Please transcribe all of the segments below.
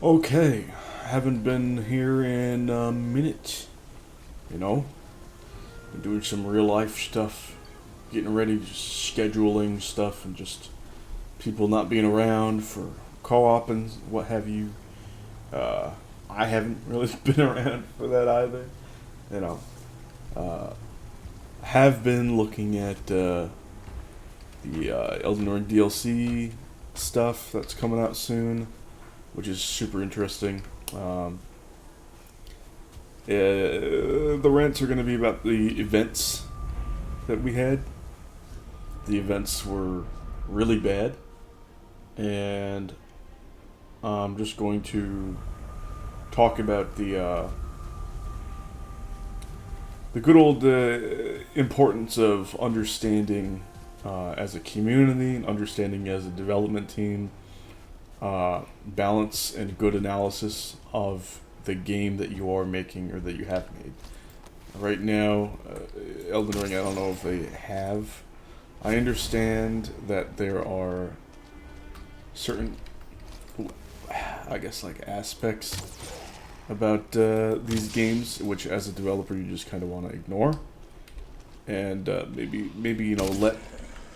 Okay, haven't been here in a minute. You know, been doing some real life stuff, getting ready, just scheduling stuff, and just people not being around for co-op and what have you. Uh, I haven't really been around for that either. You know, uh, have been looking at the Elden Ring DLC stuff that's coming out soon, which is super interesting. Um, the rants are going to be about the events that we had. The events were really bad, and I'm just going to talk about the good old importance of understanding as a community, and understanding as a development team, balance and good analysis of the game that you are making or that you have made. Right now, Elden Ring, I don't know if they have. I understand that there are certain, I guess, like aspects about these games which, as a developer, you just kind of want to ignore, and maybe let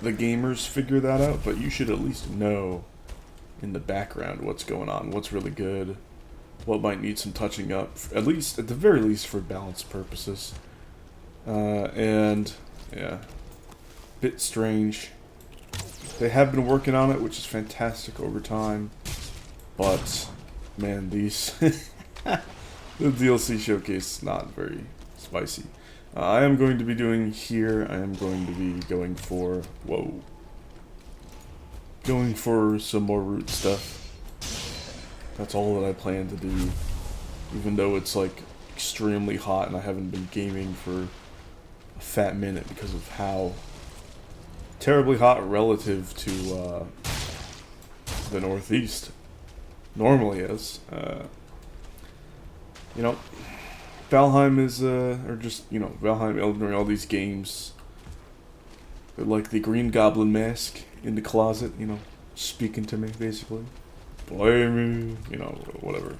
the gamers figure that out. But you should at least know in the background what's going on, what's really good, what might need some touching up, at the very least, for balance purposes. And yeah, bit strange. They have been working on it, which is fantastic over time. But man, these the DLC showcase not very spicy. I am going to be doing here. I am going to be going for going for some more root stuff. That's all that I plan to do. Even though it's like extremely hot and I haven't been gaming for a fat minute because of how terribly hot relative to the Northeast normally is. You know, Valheim is, or just, Valheim, Elden Ring, all these games. They're like the Green Goblin mask in the closet, speaking to me, basically. Blame me, whatever.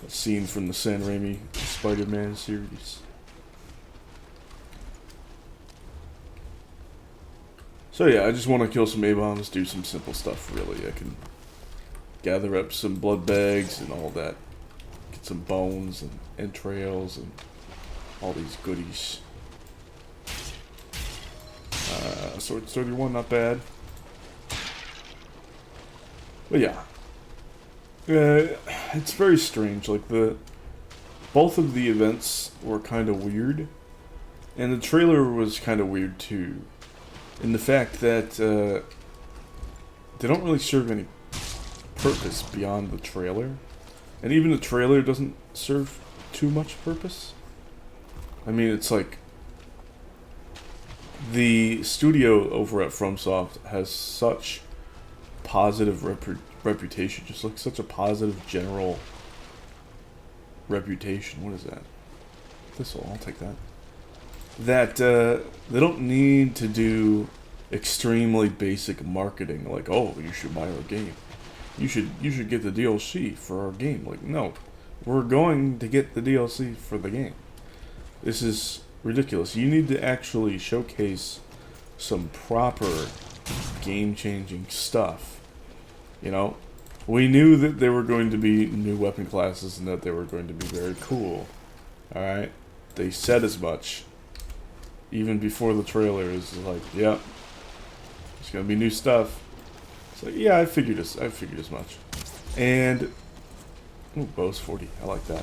A scene from the Sam Raimi Spider-Man series. So yeah, I just want to kill some A-bombs, do some simple stuff, really. I can gather up some blood bags and all that. Get some bones and entrails and all these goodies. Sword 31, not bad. But yeah. It's very strange. Like, both of the events were kind of weird. And the trailer was kind of weird, too. In the fact that they don't really serve any purpose beyond the trailer. And even the trailer doesn't serve too much purpose. I mean, it's like the studio over at FromSoft has such positive reputation, just like such a positive general reputation. What is that? This'll, I'll take that. That they don't need to do extremely basic marketing, like, oh, you should buy our game. You should get the DLC for our game. Like, no, we're going to get the DLC for the game. This is ridiculous. You need to actually showcase some proper game-changing stuff. We knew that there were going to be new weapon classes and that they were going to be very cool. Alright? They said as much. Even before the trailer is like, yep, there's going to be new stuff. It's like, yeah, I figured as much. And, ooh, Bose 40, I like that.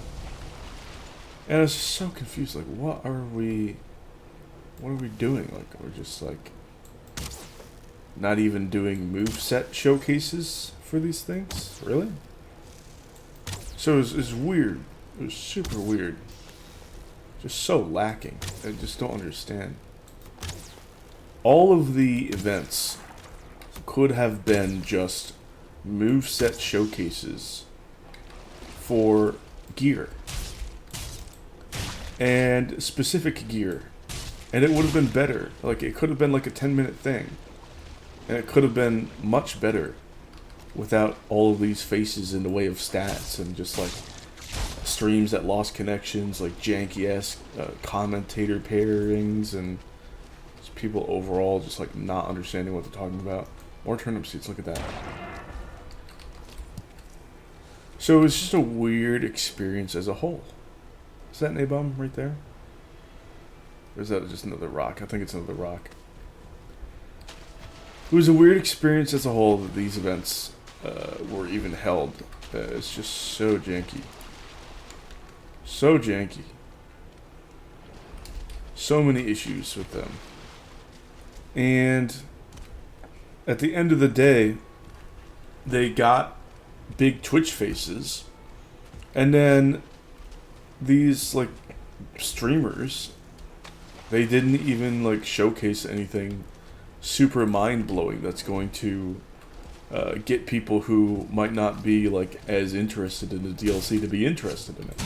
And I was just so confused, like, what are we doing? Like, we're just, like, not even doing moveset showcases for these things? Really? So it was weird. It was super weird. Just so lacking. I just don't understand. All of the events could have been just moveset showcases for gear. And specific gear. And it would have been better. Like, it could have been like a 10-minute thing. And it could have been much better. without all of these faces in the way of stats and just like streams that lost connections, like janky-ass commentator pairings, and just people overall just like not understanding what they're talking about. More turnip seeds, look at that. So it was just a weird experience as a whole. Is that an A-bomb right there? Or is that just another rock? I think it's another rock. It was a weird experience as a whole that these events were even held. It's just so janky. So janky. So many issues with them. And at the end of the day, they got big Twitch faces. And then these like streamers, they didn't even like showcase anything super mind-blowing that's going to get people who might not be like as interested in the DLC to be interested in it.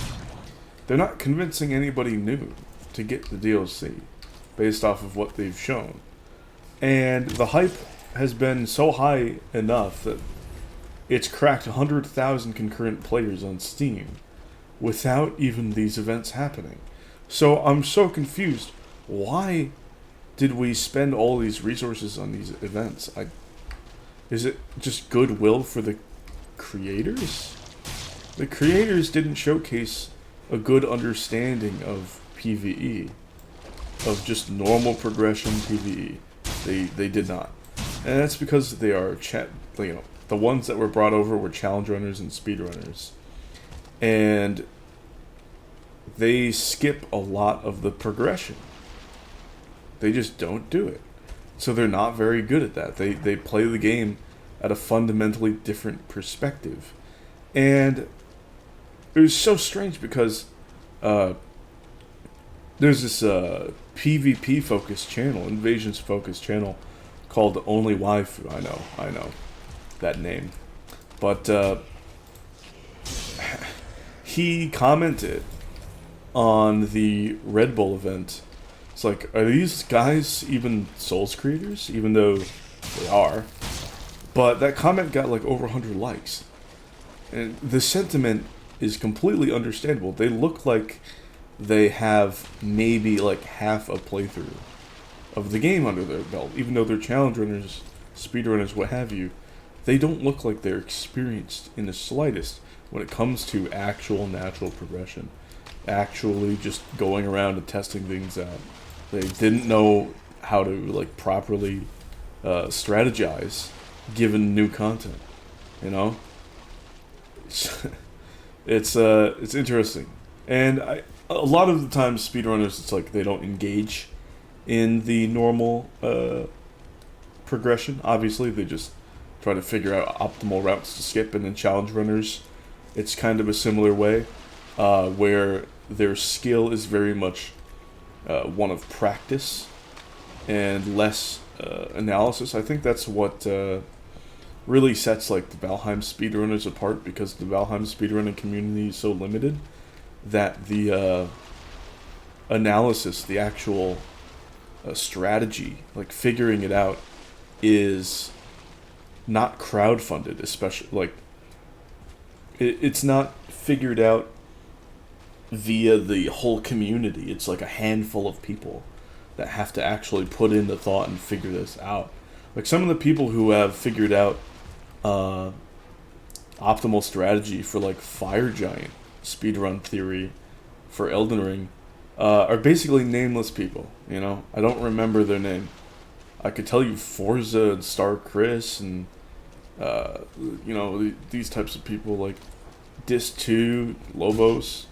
They're not convincing anybody new to get the DLC based off of what they've shown. And the hype has been so high enough that it's cracked 100,000 concurrent players on Steam without even these events happening. So I'm so confused. Why did we spend all these resources on these events? Is it just goodwill for the creators? The creators didn't showcase a good understanding of PvE, of just normal progression PvE. They did not, and that's because they are the ones that were brought over were challenge runners and speedrunners, and they skip a lot of the progression. They just don't do it. So they're not very good at that. They play the game at a fundamentally different perspective. And it was so strange because there's this PvP focused channel, invasions focused channel called Only Waifu. I know that name. But he commented on the Red Bull event. It's like, are these guys even Souls creators? Even though they are. But that comment got like over 100 likes. And the sentiment is completely understandable. They look like they have maybe like half a playthrough of the game under their belt. Even though they're challenge runners, speedrunners, what have you. They don't look like they're experienced in the slightest when it comes to actual natural progression. Actually just going around and testing things out. They didn't know how to like properly strategize given new content, you know. It's interesting, and a lot of the times speedrunners, it's like they don't engage in the normal progression. Obviously, they just try to figure out optimal routes to skip, and then challenge runners, it's kind of a similar way, where their skill is very much one of practice and less analysis. I think that's what really sets like the Valheim speedrunners apart, because the Valheim speedrunning community is so limited that the analysis, the actual strategy, like figuring it out, is not crowdfunded, especially like it's not figured out via the whole community. It's like a handful of people that have to actually put in the thought and figure this out. Like some of the people who have figured out optimal strategy for like Fire Giant speedrun theory for Elden Ring are basically nameless people, you know? I don't remember their name. I could tell you Forza and Star Chris and you know, these types of people like Dis2, Lobos.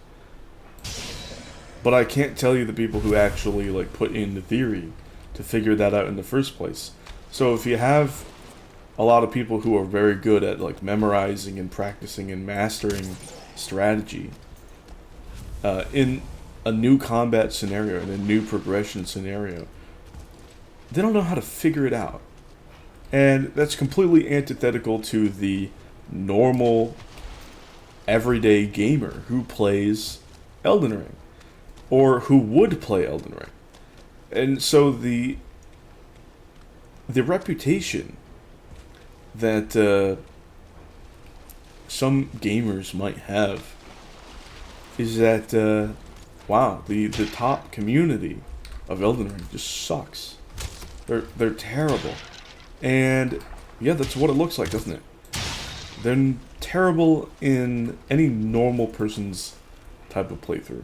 But I can't tell you the people who actually like put in the theory to figure that out in the first place. So if you have a lot of people who are very good at like memorizing and practicing and mastering strategy in a new combat scenario, in a new progression scenario, they don't know how to figure it out. And that's completely antithetical to the normal everyday gamer who plays Elden Ring, or who would play Elden Ring. And so the reputation that some gamers might have is that, wow, the top community of Elden Ring just sucks. They're terrible. And yeah, that's what it looks like, doesn't it? They're terrible in any normal person's type of playthrough.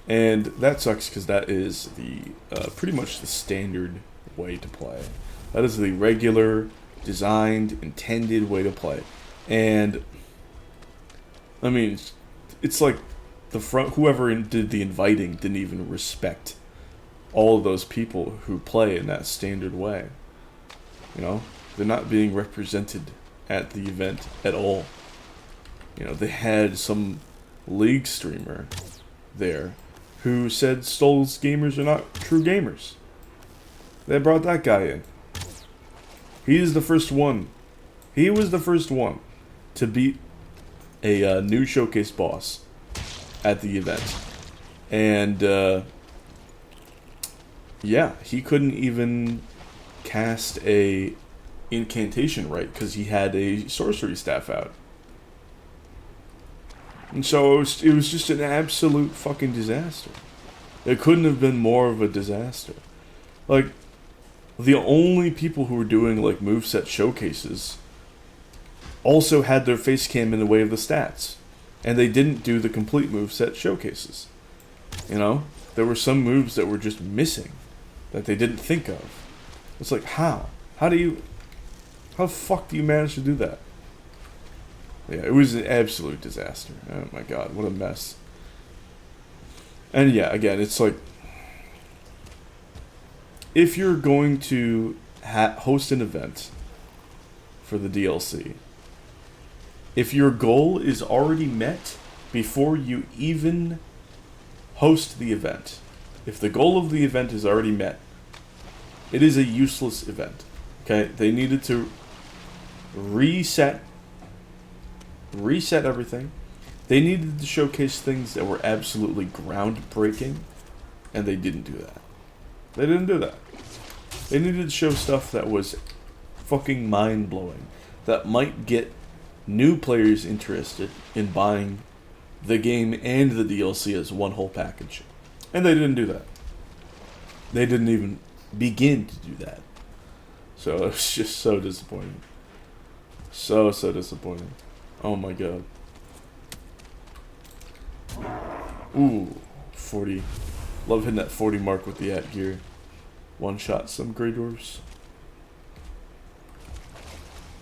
And that sucks because that is the pretty much the standard way to play. That is the regular, designed, intended way to play. And I mean, it's like whoever did the inviting didn't even respect all of those people who play in that standard way. You know, they're not being represented at the event at all. You know, they had some League streamer there who said Souls gamers are not true gamers. They brought that guy in. He is the first one. He was the first one to beat a new showcase boss at the event. And, yeah, he couldn't even cast a incantation right because he had a sorcery staff out. And so it was just an absolute fucking disaster. It couldn't have been more of a disaster. Like, the only people who were doing, like, moveset showcases also had their face cam in the way of the stats. And they didn't do the complete moveset showcases. You know? There were some moves that were just missing that they didn't think of. It's like, how? How the fuck do you manage to do that? Yeah, it was an absolute disaster. Oh my god, what a mess. And yeah, again, it's like, if you're going to host an event for the DLC, if your goal is already met before you even host the event, if the goal of the event is already met, it is a useless event. Okay? They needed to reset everything. They needed to showcase things that were absolutely groundbreaking, and they didn't do that. They didn't do that. They needed to show stuff that was fucking mind-blowing, that might get new players interested in buying the game and the DLC as one whole package. And they didn't do that. They didn't even begin to do that. So it was just so disappointing. So disappointing. Oh my god. Ooh, 40. Love hitting that 40 mark with the at gear. One shot some Grey Dwarfs.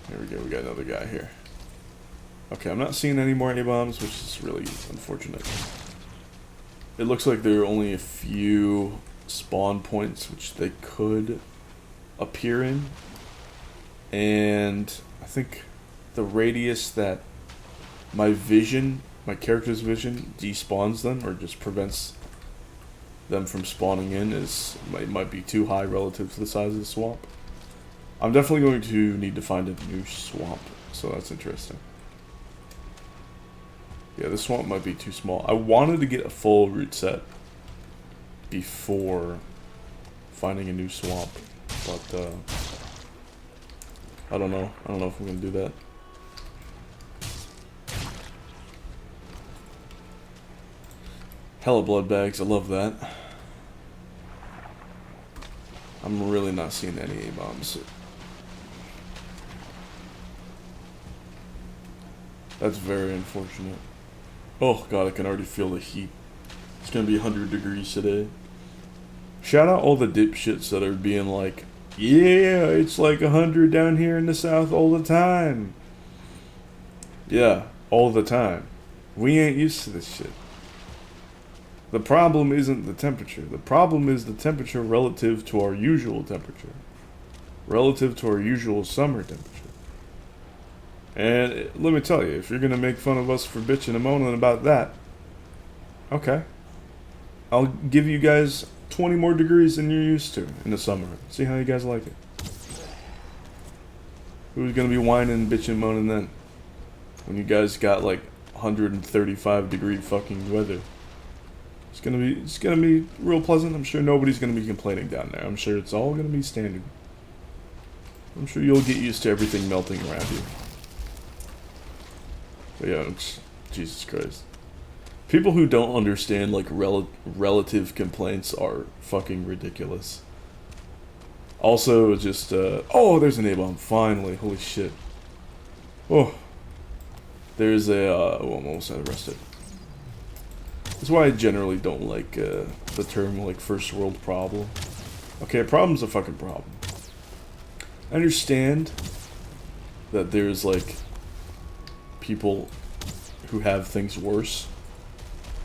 There we go, we got another guy here. Okay, I'm not seeing any more A-bombs, which is really unfortunate. It looks like there are only a few spawn points which they could appear in. And I think the radius that my character's vision despawns them, or just prevents them from spawning in, might be too high relative to the size of the swamp. I'm definitely going to need to find a new swamp, so that's interesting. Yeah, this swamp might be too small. I wanted to get a full route set before finding a new swamp, but I don't know. I don't know if I'm gonna do that. Hella blood bags, I love that. I'm really not seeing any A-bombs. That's very unfortunate. Oh god, I can already feel the heat. It's gonna be 100 degrees today. Shout out all the dipshits that are being like, yeah, it's like 100 down here in the south all the time. Yeah, all the time. We ain't used to this shit. The problem isn't the temperature. The problem is the temperature relative to our usual temperature. Relative to our usual summer temperature. And let me tell you, if you're going to make fun of us for bitching and moaning about that, okay. I'll give you guys 20 more degrees than you're used to in the summer. See how you guys like it. Who's going to be whining and bitching and moaning then? When you guys got like 135 degree fucking weather. It's gonna be real pleasant. I'm sure nobody's gonna be complaining down there. I'm sure it's all gonna be standard. I'm sure you'll get used to everything melting around you. But yeah, Jesus Christ. People who don't understand like relative complaints are fucking ridiculous. Also, just oh, there's an A-bomb finally. Holy shit. Oh, there's a oh, I'm almost arrested. That's why I generally don't like the term like first world problem. Okay, a problem's a fucking problem. I understand that there's like people who have things worse,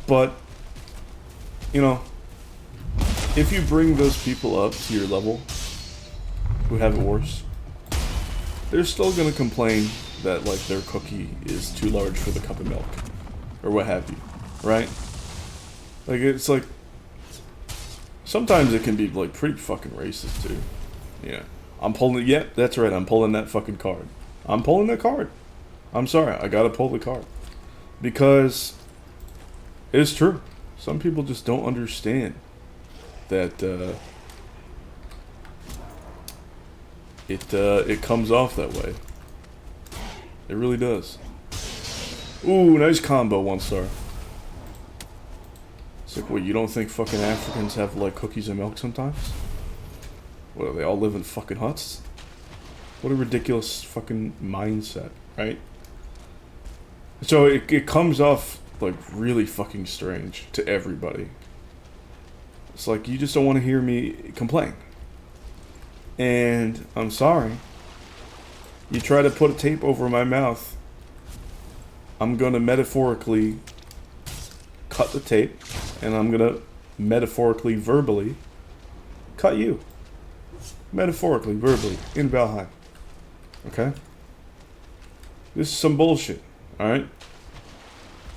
but you know, if you bring those people up to your level who have it worse, they're still gonna complain that like their cookie is too large for the cup of milk or what have you, right? Like it's like sometimes it can be like pretty fucking racist too. Yeah, I'm pulling. Yep, that's right. I'm pulling that fucking card. I'm pulling that card. I'm sorry. I gotta pull the card because it's true. Some people just don't understand that it comes off that way. It really does. Ooh, nice combo, 1 star. It's like, what, you don't think fucking Africans have like cookies and milk sometimes? What, do they all live in fucking huts? What a ridiculous fucking mindset, right? So it comes off like really fucking strange to everybody. It's like you just don't want to hear me complain. And I'm sorry. You try to put a tape over my mouth, I'm gonna metaphorically cut the tape, and I'm gonna metaphorically, verbally cut you. Metaphorically, verbally, in Valheim. Okay? This is some bullshit, alright?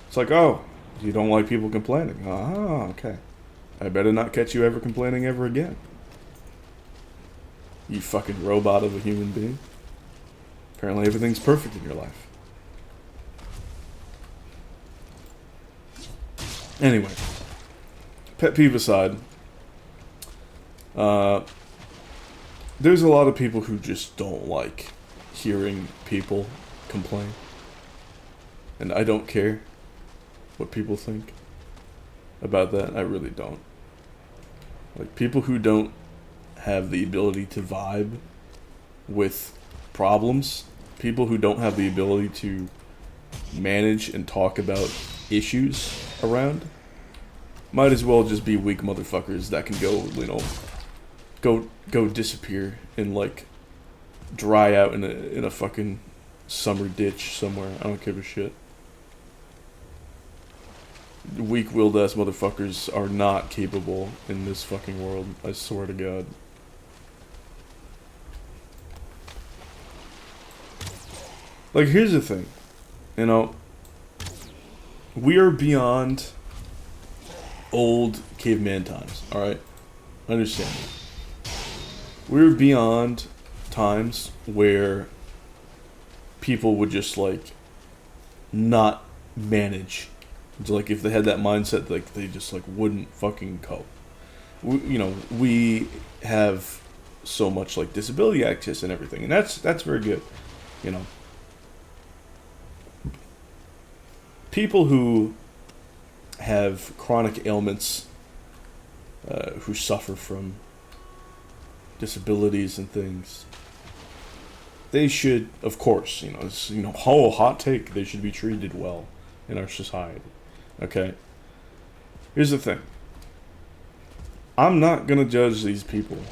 It's like, oh, you don't like people complaining. Ah, okay. I better not catch you ever complaining ever again. You fucking robot of a human being. Apparently everything's perfect in your life. Anyway, pet peeve aside, there's a lot of people who just don't like hearing people complain. And I don't care what people think about that. I really don't. Like, people who don't have the ability to vibe with problems, people who don't have the ability to manage and talk about issues around, might as well just be weak motherfuckers that can go, you know, go disappear and like dry out in a fucking summer ditch somewhere. I don't give a shit. Weak-willed ass motherfuckers are not capable in this fucking world. I swear to God. Like, here's the thing. You know, we are beyond old caveman times, alright? Understand me. We're beyond times where people would just, like, not manage. It's like, if they had that mindset, like, they just, like, wouldn't fucking cope. We have so much, like, disability access and everything, and that's very good, you know. People who have chronic ailments, who suffer from disabilities and things, they should, of course, hot take, they should be treated well in our society. Okay? Here's the thing. I'm not gonna judge these people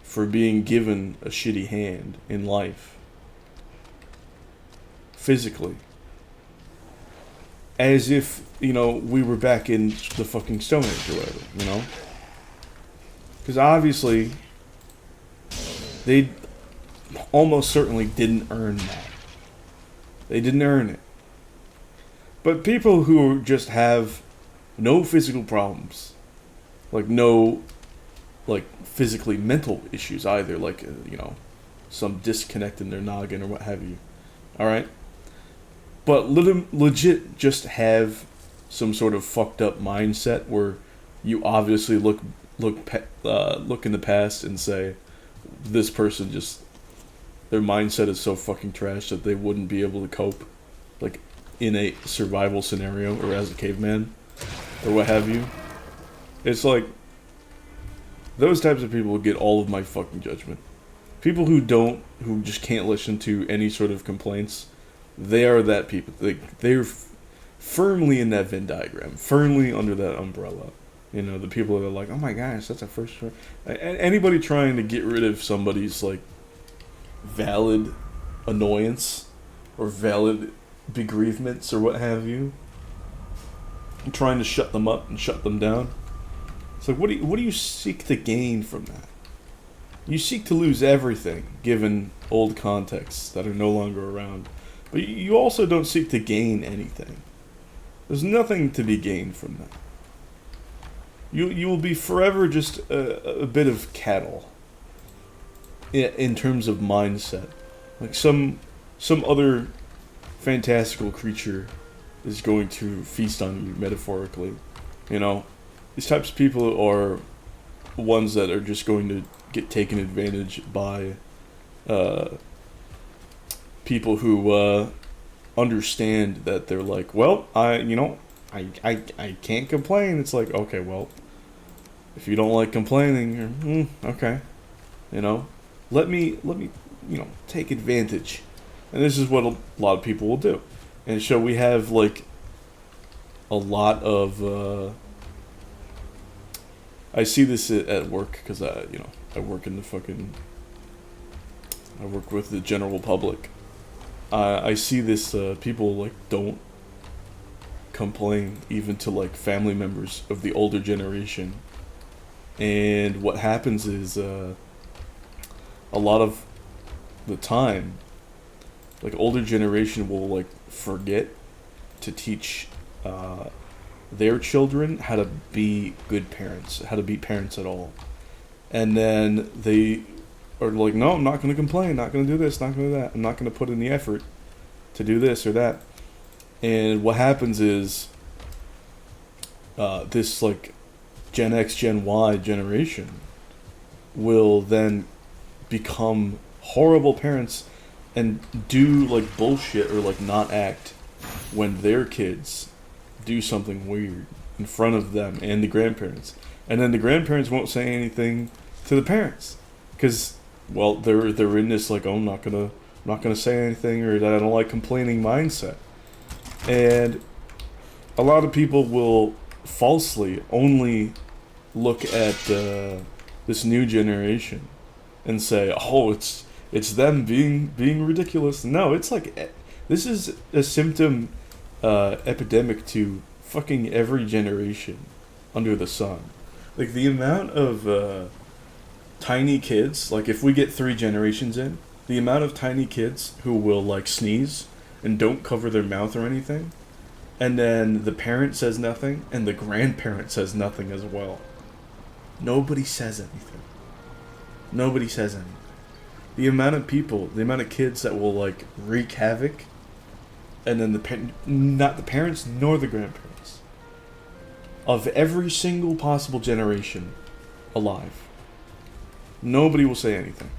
for being given a shitty hand in life, physically, as if, we were back in the fucking Stone Age or whatever, Because obviously, they almost certainly didn't earn that. They didn't earn it. But people who just have no physical problems, like no, like, physically mental issues either, like, some disconnect in their noggin or what have you, alright? But legit just have some sort of fucked up mindset where you obviously look in the past and say, this person just, their mindset is so fucking trash that they wouldn't be able to cope. Like, in a survival scenario or as a caveman or what have you. It's like those types of people get all of my fucking judgment. People who just can't listen to any sort of complaints, they are that people. They're firmly in that Venn diagram, firmly under that umbrella. You know, the people that are like, oh my gosh, that's a first. Anybody trying to get rid of somebody's like valid annoyance or valid bereavements or what have you, trying to shut them up and shut them down. It's like, what do you seek to gain from that? You seek to lose everything, given old contexts that are no longer around. But you also don't seek to gain anything. There's nothing to be gained from that. You will be forever just a bit of cattle in terms of mindset. Like some other fantastical creature is going to feast on you, metaphorically. You know, these types of people are ones that are just going to get taken advantage by people who understand that they're like, well, I can't complain. It's like, okay, well, if you don't like complaining, okay, you know, let me take advantage. And this is what a lot of people will do. And so we have like a lot of I see this at work because I work in I work with the general public. I see this people like don't complain even to like family members of the older generation. And what happens is a lot of the time, like older generation will like forget to teach their children how to be good parents, how to be parents at all. And then they are like, no, I'm not going to complain, not going to do this, not going to do that. I'm not going to put in the effort to do this or that. And what happens is this like Gen X, Gen Y generation will then become horrible parents and do like bullshit or like not act when their kids do something weird in front of them and the grandparents. And then the grandparents won't say anything to the parents because, well, they're in this like, oh, I'm not gonna say anything, or that I don't like complaining mindset. And a lot of people will falsely only look at this new generation and say, oh, it's them being ridiculous. No, it's like, this is a symptom epidemic to fucking every generation under the sun. Like the amount of tiny kids, like if we get 3 generations in, the amount of tiny kids who will like sneeze and don't cover their mouth or anything, and then the parent says nothing and the grandparent says nothing as well. Nobody says anything. Nobody says anything. The amount of people, the amount of kids that will like wreak havoc, and then not the parents nor the grandparents of every single possible generation alive. Nobody will say anything.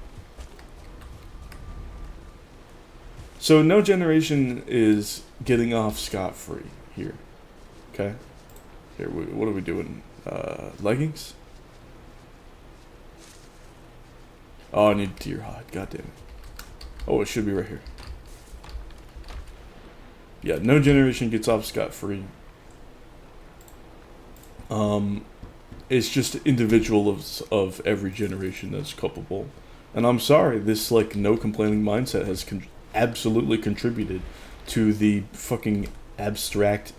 So no generation is getting off scot-free here. Okay? Here, what are we doing? Leggings? Oh, I need deer hide. God damn it. Oh, it should be right here. Yeah, no generation gets off scot-free. It's just individuals of every generation that's culpable. And I'm sorry, this like no complaining mindset has absolutely contributed to the fucking abstract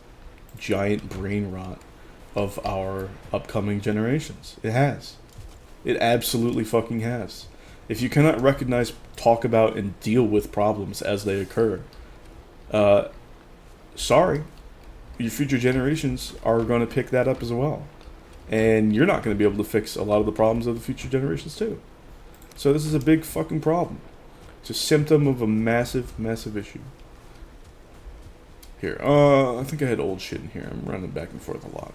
giant brain rot of our upcoming generations. It has. It absolutely fucking has. If you cannot recognize, talk about, and deal with problems as they occur, sorry, your future generations are going to pick that up as well. And you're not going to be able to fix a lot of the problems of the future generations too. So this is a big fucking problem. It's a symptom of a massive, massive issue. Here, I think I had old shit in here. I'm running back and forth a lot.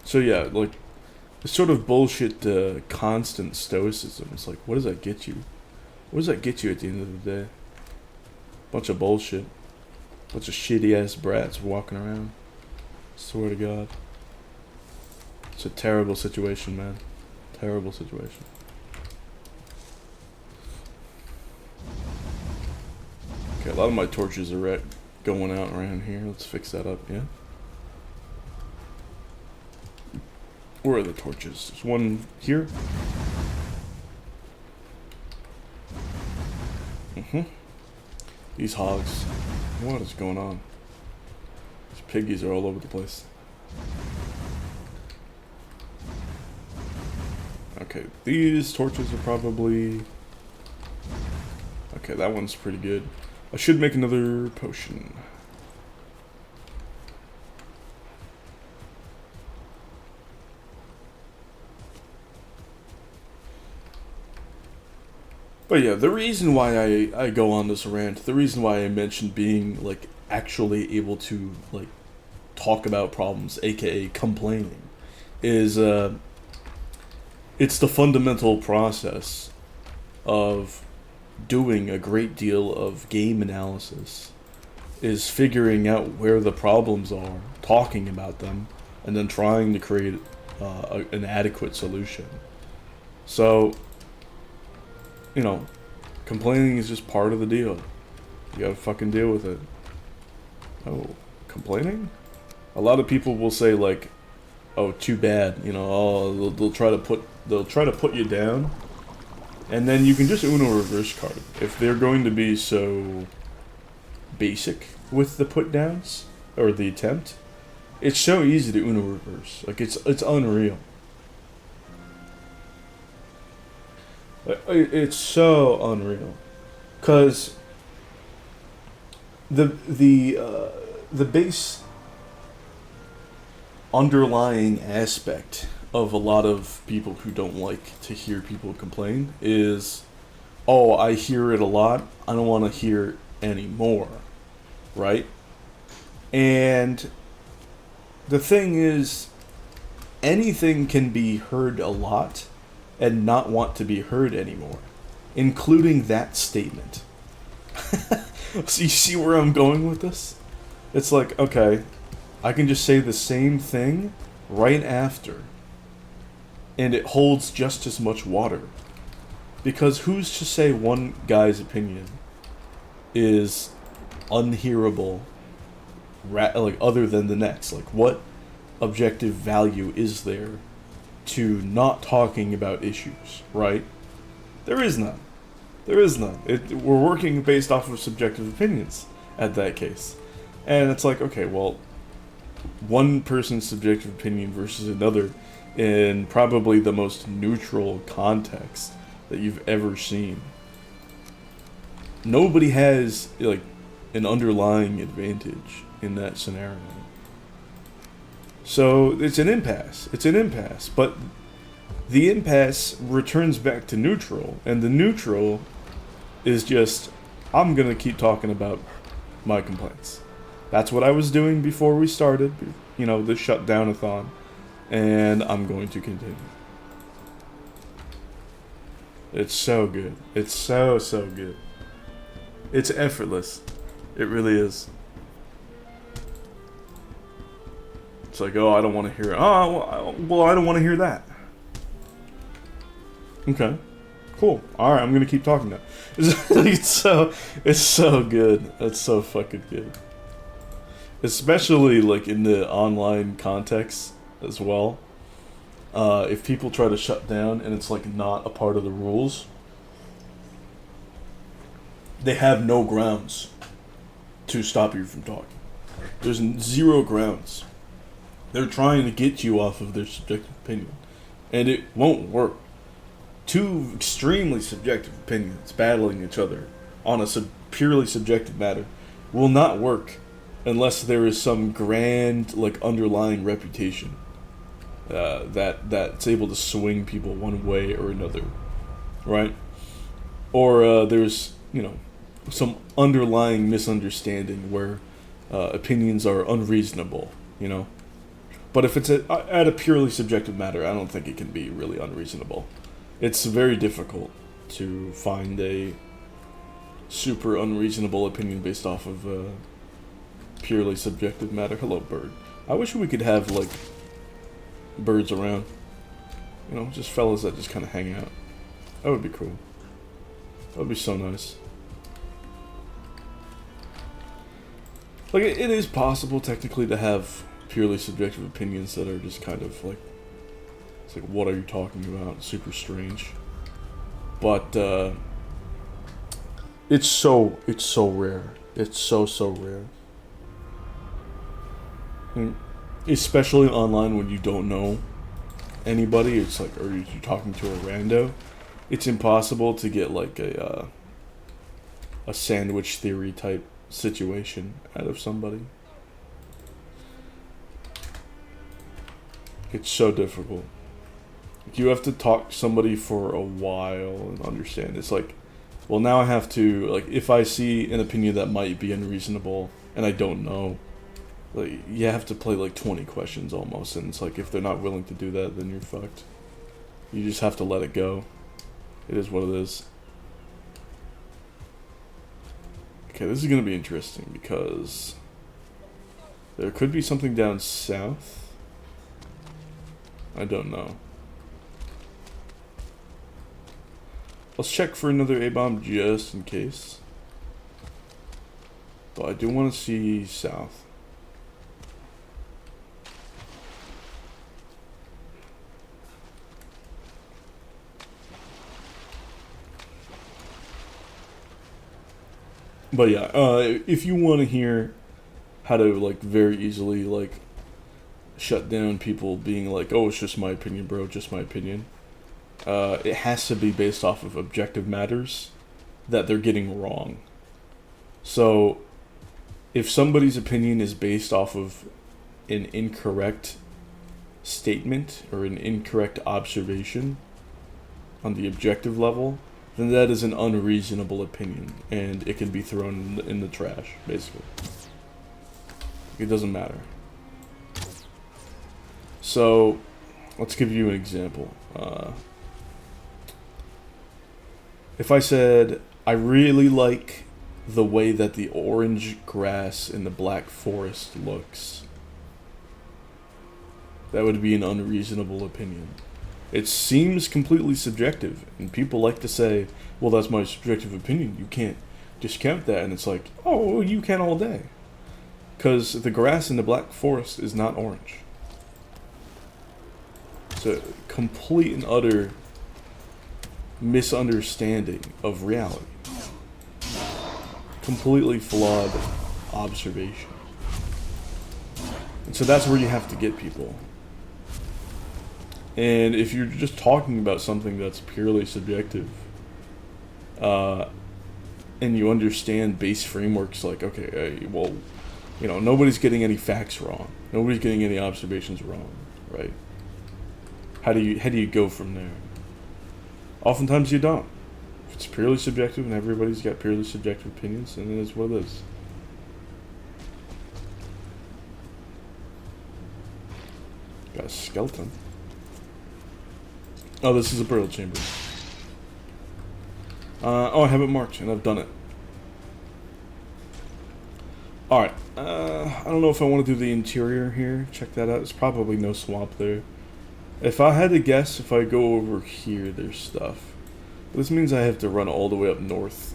So yeah, like, this sort of bullshit constant stoicism. It's like, what does that get you? What does that get you at the end of the day? Bunch of bullshit. Bunch of shitty ass brats walking around. Swear to God. It's a terrible situation, man. Terrible situation. Okay, a lot of my torches are going out around here. Let's fix that up, yeah? Where are the torches? There's one here. These hogs. What is going on? These piggies are all over the place. Okay, these torches are probably... Okay, that one's pretty good. I should make another potion. But yeah, the reason why I go on this rant, the reason why I mentioned being, like, actually able to, like, talk about problems, aka complaining, is, it's the fundamental process of doing a great deal of game analysis, is figuring out where the problems are, talking about them, and then trying to create an adequate solution. So, you know, complaining is just part of the deal. You gotta fucking deal with it. Oh, complaining? A lot of people will say, like, oh, too bad, you know, oh, they'll try to put you down, and then you can just Uno reverse card. If they're going to be so basic with the put downs, or the attempt, it's so easy to Uno reverse. Like, it's unreal. It's so unreal, cause the base underlying aspect of a lot of people who don't like to hear people complain is, oh, I hear it a lot, I don't want to hear it anymore, right? And the thing is, anything can be heard a lot and not want to be heard anymore, including that statement. So you see where I'm going with this? It's like, okay, I can just say the same thing right after, and it holds just as much water. Because who's to say one guy's opinion is unhearable, like, other than the next? Like, what objective value is there to not talking about issues, right? There is none. There is none. We're working based off of subjective opinions at that case. And it's like, okay, well, one person's subjective opinion versus another in probably the most neutral context that you've ever seen. Nobody has, like, an underlying advantage in that scenario. So it's an impasse. It's an impasse. But the impasse returns back to neutral, and the neutral is just, I'm going to keep talking about my complaints. That's what I was doing before we started, you know, the shutdown-a-thon, and I'm going to continue. It's so good. It's so good. It's effortless. It really is. It's like, oh, I don't want to hear it. Oh, well, I don't want to hear that. Okay. Cool. Alright, I'm going to keep talking now. It's so good. It's so fucking good. Especially, like, in the online context as well. If people try to shut down and it's, like, not a part of the rules, they have no grounds to stop you from talking. There's zero grounds. They're trying to get you off of their subjective opinion, and it won't work. Two extremely subjective opinions battling each other on a purely subjective matter will not work unless there is some grand, like, underlying reputation that's able to swing people one way or another, right? Or there's, you know, some underlying misunderstanding where opinions are unreasonable, you know. But if it's at a purely subjective matter, I don't think it can be really unreasonable. It's very difficult. to find a super unreasonable opinion based off of purely subjective matter. Hello, bird. I wish we could have, like, birds around. You know, just fellas that just kind of hang out. That would be cool. That would be so nice. Like, it is possible, technically, to have purely subjective opinions that are just kind of, like... It's like, what are you talking about? Super strange. But, it's so rare. It's so rare. And especially online when you don't know anybody, it's like, or you're talking to a rando, it's impossible to get like a sandwich theory type situation out of somebody. It's so difficult. You have to talk to somebody for a while and understand. It's like, well, now I have to, like, if I see an opinion that might be unreasonable and I don't know, like, you have to play like 20 questions almost, and it's like, if they're not willing to do that, then you're fucked. You just have to let it go. It is what it is. Okay, this is gonna be interesting because there could be something down south. I don't know. Let's check for another A-bomb just in case. But I do want to see south. But yeah, if you want to hear how to, like, very easily, like, shut down people being like, oh, it's just my opinion, bro, just my opinion. It has to be based off of objective matters that they're getting wrong. So, if somebody's opinion is based off of an incorrect statement or an incorrect observation on the objective level, then that is an unreasonable opinion, and it can be thrown in the trash, basically. It doesn't matter. So, let's give you an example. If I said, I really like the way that the orange grass in the black forest looks, that would be an unreasonable opinion. It seems completely subjective, and people like to say, well, that's my subjective opinion, you can't discount that, and it's like, oh, you can all day. Because the grass in the black forest is not orange. It's a complete and utter misunderstanding of reality. Completely flawed observation. And so that's where you have to get people. And if you're just talking about something that's purely subjective, and you understand base frameworks like, okay, well, you know, nobody's getting any facts wrong. Nobody's getting any observations wrong, right? How do you go from there? Oftentimes you don't. If it's purely subjective and everybody's got purely subjective opinions, then it is what it is. Got a skeleton. Oh, this is a burial chamber. Oh, I have it marked, and I've done it. Alright, I don't know if I want to do the interior here. Check that out. There's probably no swamp there. If I had to guess, if I go over here, there's stuff. This means I have to run all the way up north.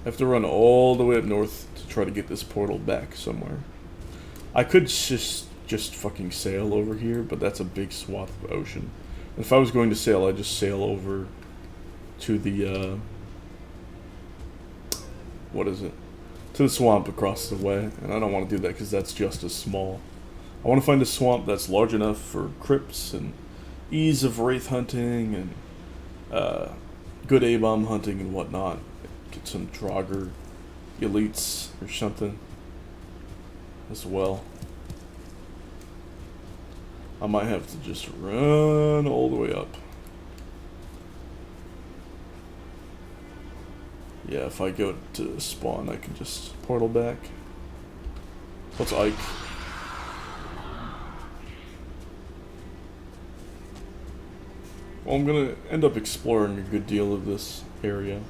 I have to run all the way up north to try to get this portal back somewhere. I could just fucking sail over here, but that's a big swath of ocean. And if I was going to sail, I'd just sail over to the, what is it? To the swamp across the way. And I don't want to do that because that's just as small. I want to find a swamp that's large enough for crypts and ease of wraith hunting and good A-bomb hunting and whatnot. Get some Draugr elites or something as well. I might have to just run all the way up. Yeah, if I go to spawn, I can just portal back. What's Ike? Well, I'm gonna end up exploring a good deal of this area.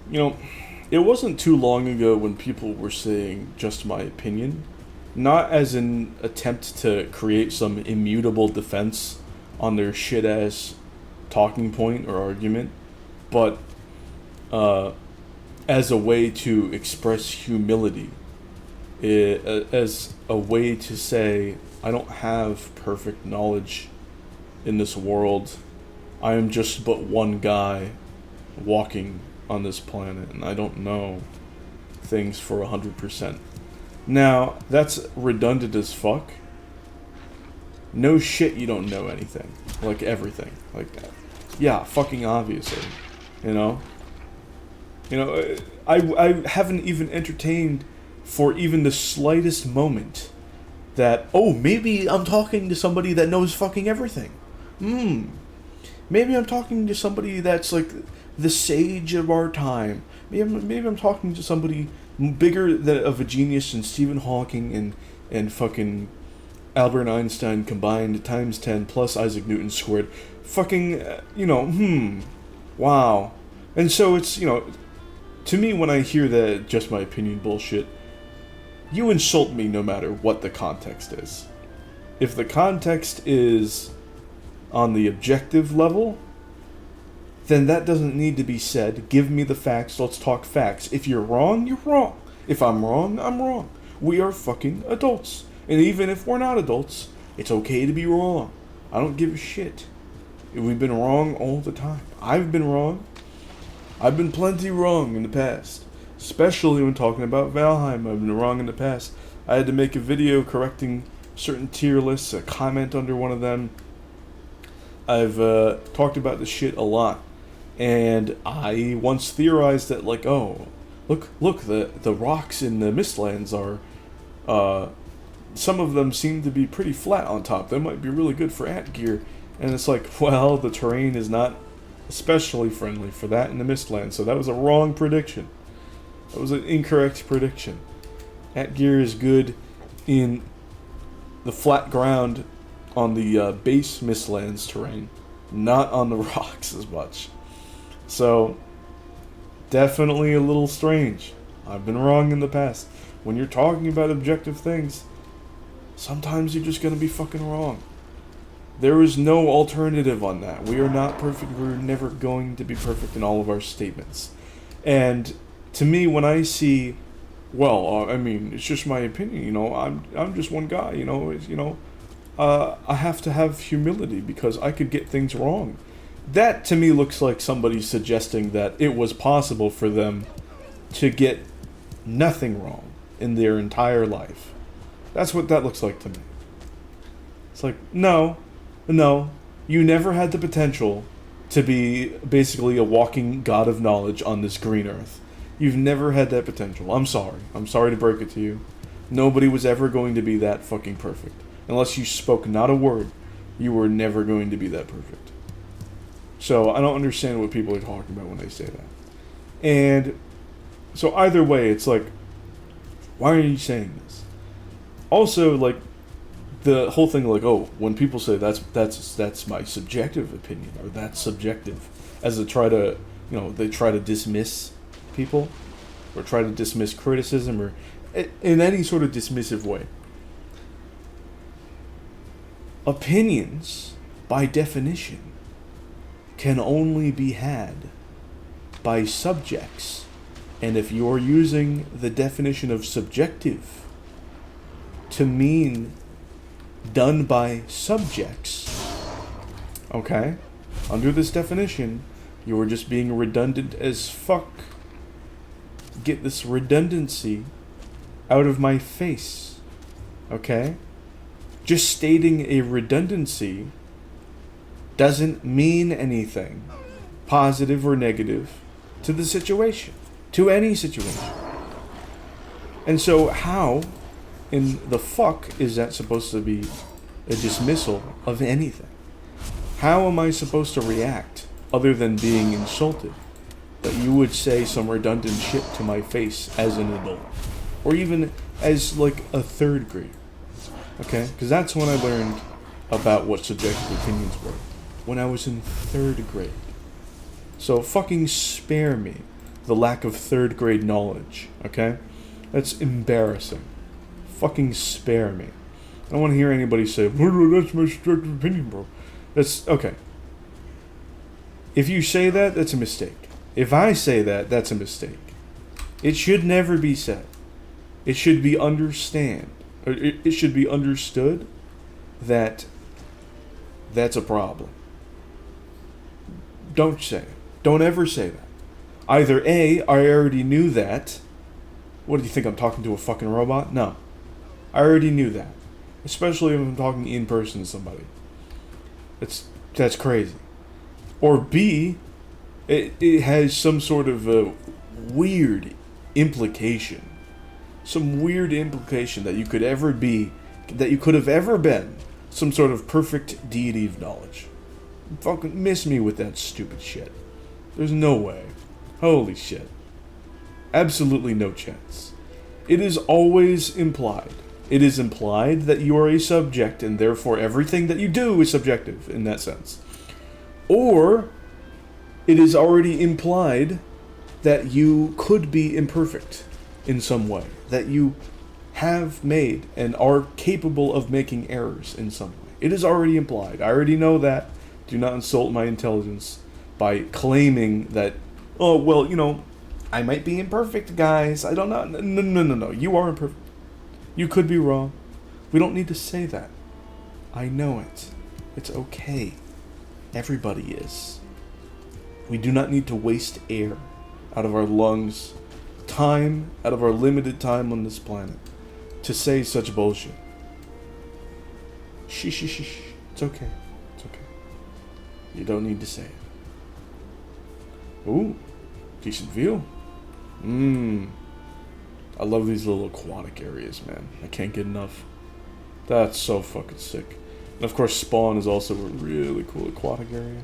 You know, it wasn't too long ago when people were saying just my opinion, not as an attempt to create some immutable defense on their shit ass talking point or argument, but as a way to express humility, as a way to say, I don't have perfect knowledge in this world. I am just but one guy walking on this planet, and I don't know things for 100%. Now, that's redundant as fuck. No shit, you don't know anything. Like, everything. Like, yeah, fucking obviously. You know? You know, I haven't even entertained for even the slightest moment that, oh, maybe I'm talking to somebody that knows fucking everything. Maybe I'm talking to somebody that's like the sage of our time. Maybe I'm talking to somebody bigger of a genius than Stephen Hawking and fucking Albert Einstein combined times 10 plus Isaac Newton squared. Fucking, wow. And so it's, to me, when I hear that just my opinion bullshit, you insult me no matter what the context is. If the context is on the objective level, then that doesn't need to be said. Give me the facts, let's talk facts. If you're wrong, you're wrong. If I'm wrong, I'm wrong. We are fucking adults. And even if we're not adults, it's okay to be wrong. I don't give a shit. We've been wrong all the time. I've been wrong. I've been plenty wrong in the past. Especially when talking about Valheim, I've been wrong in the past. I had to make a video correcting certain tier lists, a comment under one of them. I've talked about this shit a lot. And I once theorized that, like, oh, look, the rocks in the Mistlands are, some of them seem to be pretty flat on top. They might be really good for ant gear. And it's like, well, the terrain is not especially friendly for that in the Mistlands. So that was a wrong prediction. That was an incorrect prediction. Ant gear is good in the flat ground on the base Mistlands terrain, not on the rocks as much. So, definitely a little strange. I've been wrong in the past. When you're talking about objective things, sometimes you're just going to be fucking wrong. There is no alternative on that. We are not perfect. We're never going to be perfect in all of our statements. And to me, when I see, well, I mean, it's just my opinion, I'm just one guy, I have to have humility because I could get things wrong. That, to me, looks like somebody suggesting that it was possible for them to get nothing wrong in their entire life. That's what that looks like to me. It's like, no, you never had the potential to be basically a walking god of knowledge on this green earth. You've never had that potential. I'm sorry to break it to you. Nobody was ever going to be that fucking perfect. Unless you spoke not a word, you were never going to be that perfect. So I don't understand what people are talking about when they say that. And so either way, it's like, why are you saying this? Also, like, the whole thing, like, oh, when people say that's my subjective opinion, or that's subjective, as they try to, they try to dismiss people, or try to dismiss criticism, or in any sort of dismissive way. Opinions, by definition, can only be had by subjects. And if you're using the definition of subjective to mean done by subjects, okay, under this definition, you are just being redundant as fuck. Get this redundancy out of my face, okay? Just stating a redundancy doesn't mean anything, positive or negative, to the situation, to any situation. And so how in the fuck is that supposed to be a dismissal of anything? How am I supposed to react other than being insulted that you would say some redundant shit to my face as an adult? or even as like a third grader. Okay? Because that's when I learned about what subjective opinions were. When I was in 3rd grade. So fucking spare me the lack of 3rd grade knowledge. Okay? That's embarrassing. Fucking spare me. I don't want to hear anybody say, that's my subjective opinion, bro. That's, okay. If you say that, that's a mistake. If I say that, that's a mistake. It should never be said. It should be it should be understood that that's a problem. Don't say it. Don't ever say that. Either A, I already knew that. What do you think, I'm talking to a fucking robot? No. I already knew that. Especially if I'm talking in person to somebody. That's crazy. Or B, it has some sort of a weird implication. Some weird implication that you could have ever been some sort of perfect deity of knowledge. Fucking miss me with that stupid shit. There's no way. Holy shit. Absolutely no chance. It is always implied. It is implied that you are a subject, and therefore everything that you do is subjective in that sense. Or, it is already implied that you could be imperfect in some way. That you have made and are capable of making errors in some way. It is already implied. I already know that. Do not insult my intelligence by claiming that, oh, well, you know, I might be imperfect, guys. I don't know. No. You are imperfect. You could be wrong. We don't need to say that. I know it. It's okay. Everybody is. We do not need to waste air out of our lungs, time out of our limited time on this planet, to say such bullshit. Shh. It's okay. It's okay. You don't need to say it. Ooh, decent view. I love these little aquatic areas, man. I can't get enough. That's so fucking sick. And of course, Spawn is also a really cool aquatic area.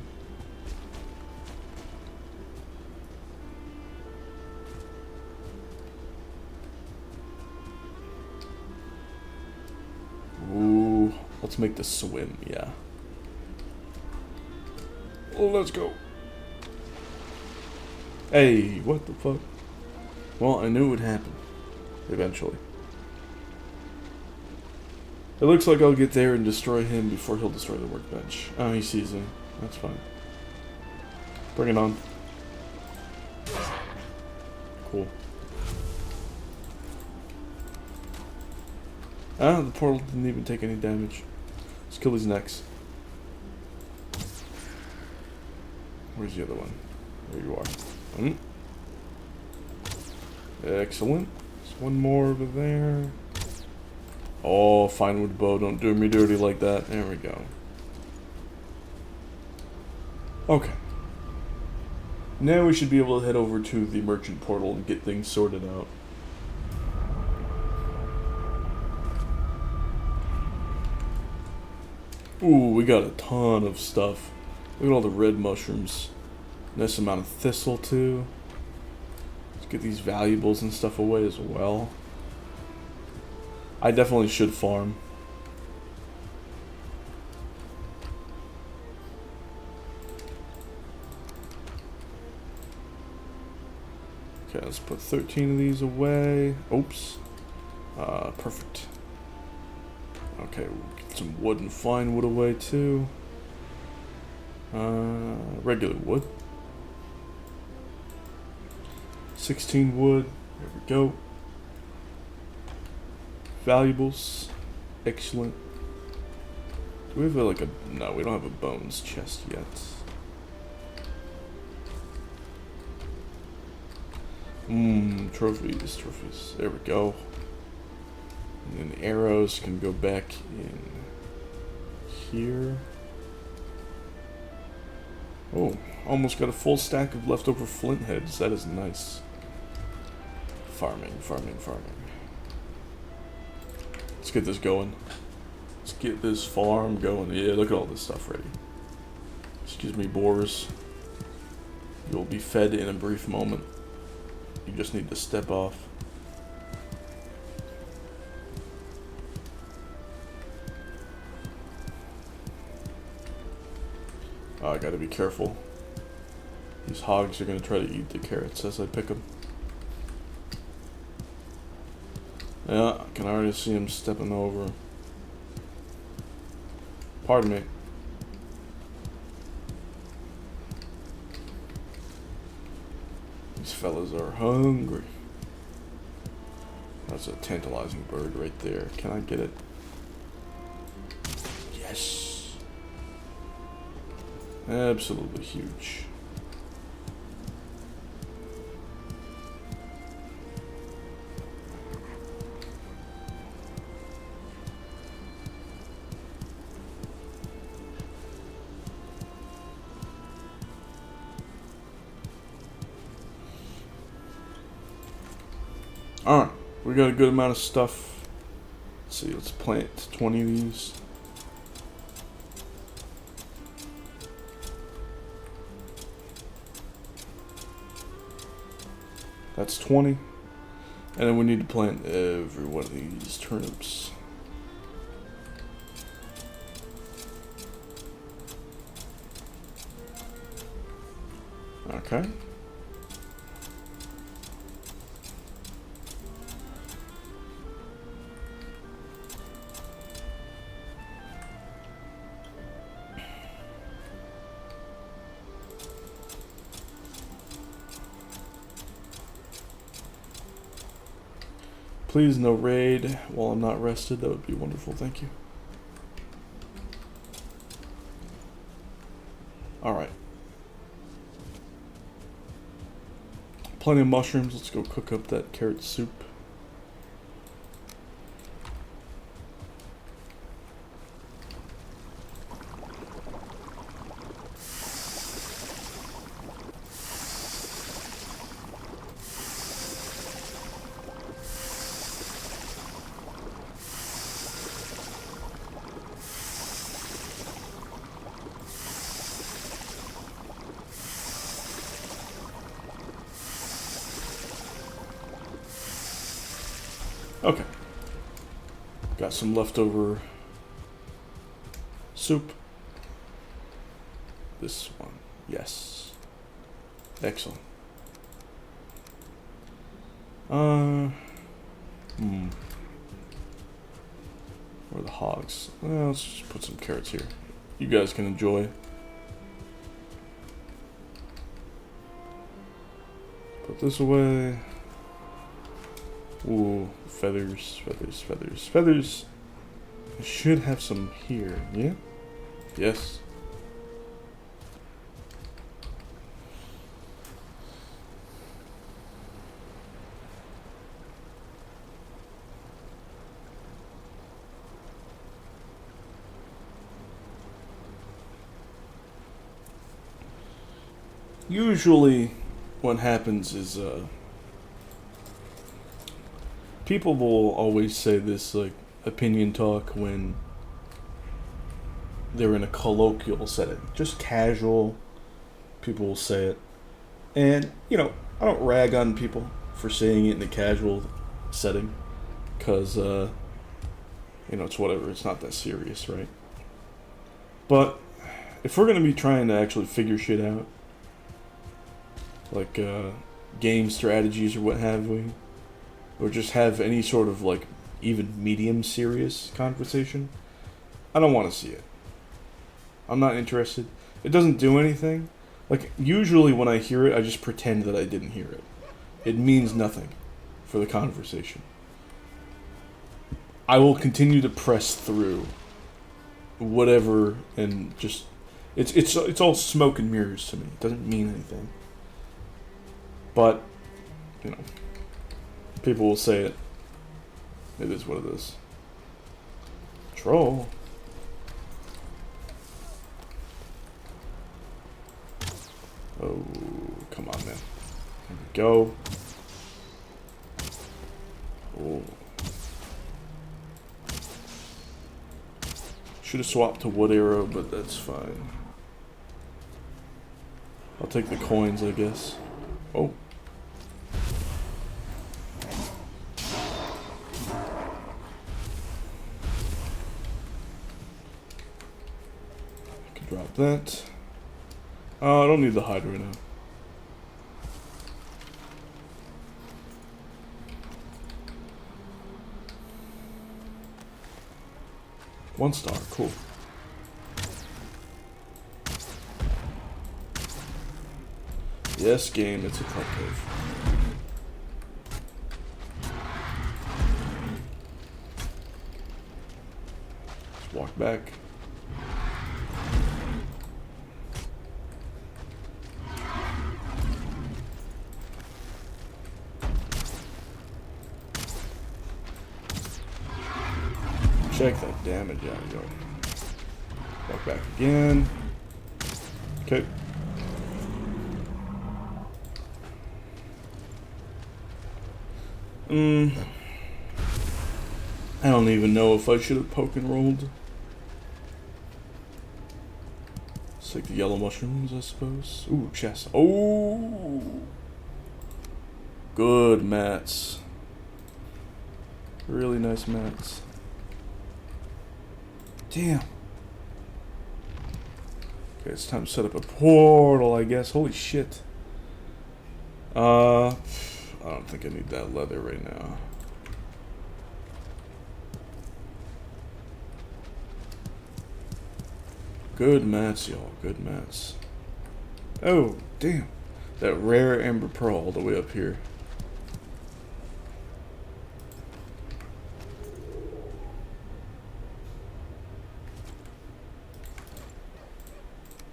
Ooh, let's make the swim, yeah. Oh, let's go. Hey, what the fuck? Well, I knew it would happen. Eventually. It looks like I'll get there and destroy him before he'll destroy the workbench. Oh, he sees him. That's fine. Bring it on. Cool. Ah, the portal didn't even take any damage. Let's kill these necks. Where's the other one? There you are. Excellent. There's one more over there. Oh, fine wood bow. Don't do me dirty like that. There we go. Okay. Now we should be able to head over to the merchant portal and get things sorted out. Ooh, we got a ton of stuff. Look at all the red mushrooms. Nice amount of thistle, too. Let's get these valuables and stuff away as well. I definitely should farm. Okay, let's put 13 of these away. Oops. Perfect. Okay, we'll get some wood and fine wood away too. Regular wood. 16 wood. There we go. Valuables. Excellent. Do we have like a... No, we don't have a bones chest yet. Trophies. There we go. And then arrows can go back in here. Oh, almost got a full stack of leftover flint heads. That is nice. Farming. Let's get this going. Let's get this farm going. Yeah, look at all this stuff ready. Excuse me, boars. You'll be fed in a brief moment. You just need to step off. Oh, I gotta be careful. These hogs are gonna try to eat the carrots as I pick them. Yeah, I can already see him stepping over. Pardon me. These fellas are hungry. That's a tantalizing bird right there. Can I get it? Yes. Absolutely huge. Alright, we got a good amount of stuff. Let's see, let's plant 20 of these. That's 20. And then we need to plant every one of these turnips. Okay. Please no raid while I'm not rested. That would be wonderful. Thank you. Alright. Plenty of mushrooms. Let's go cook up that carrot soup. Okay. Got some leftover soup. This one. Yes. Excellent. Where are the hogs? Well, let's just put some carrots here. You guys can enjoy. Put this away. Ooh, feathers, feathers, feathers, feathers. I should have some here, yeah? Yes. Usually, what happens is, people will always say this, like, opinion talk when they're in a colloquial setting. Just casual, people will say it. And, you know, I don't rag on people for saying it in a casual setting. Because, you know, it's whatever. It's not that serious, right? But, if we're going to be trying to actually figure shit out, like, game strategies or what have we, or just have any sort of, like, even medium serious conversation, I don't want to see it. I'm not interested. It doesn't do anything. Like, usually when I hear it, I just pretend that I didn't hear it. It means nothing for the conversation. I will continue to press through whatever and just... It's all smoke and mirrors to me. It doesn't mean anything. But, you know, people will say it. It is what it is. Troll. Oh, come on, man. There we go. Oh. Should have swapped to wood arrow, but that's fine. I'll take the coins, I guess. Oh. I can drop that. Oh, I don't need the hide right now. One star, cool. Yes, game, it's a club cave. Just walk back. Check that damage out, yo. Walk back again. Okay. I don't even know if I should have poke and rolled. Let's take the yellow mushrooms, I suppose. Ooh, chest. Oh! Good mats. Really nice mats. Damn. Okay, it's time to set up a portal, I guess. Holy shit. I don't think I need that leather right now. Good mats, y'all. Good mats. Oh, damn. That rare amber pearl all the way up here.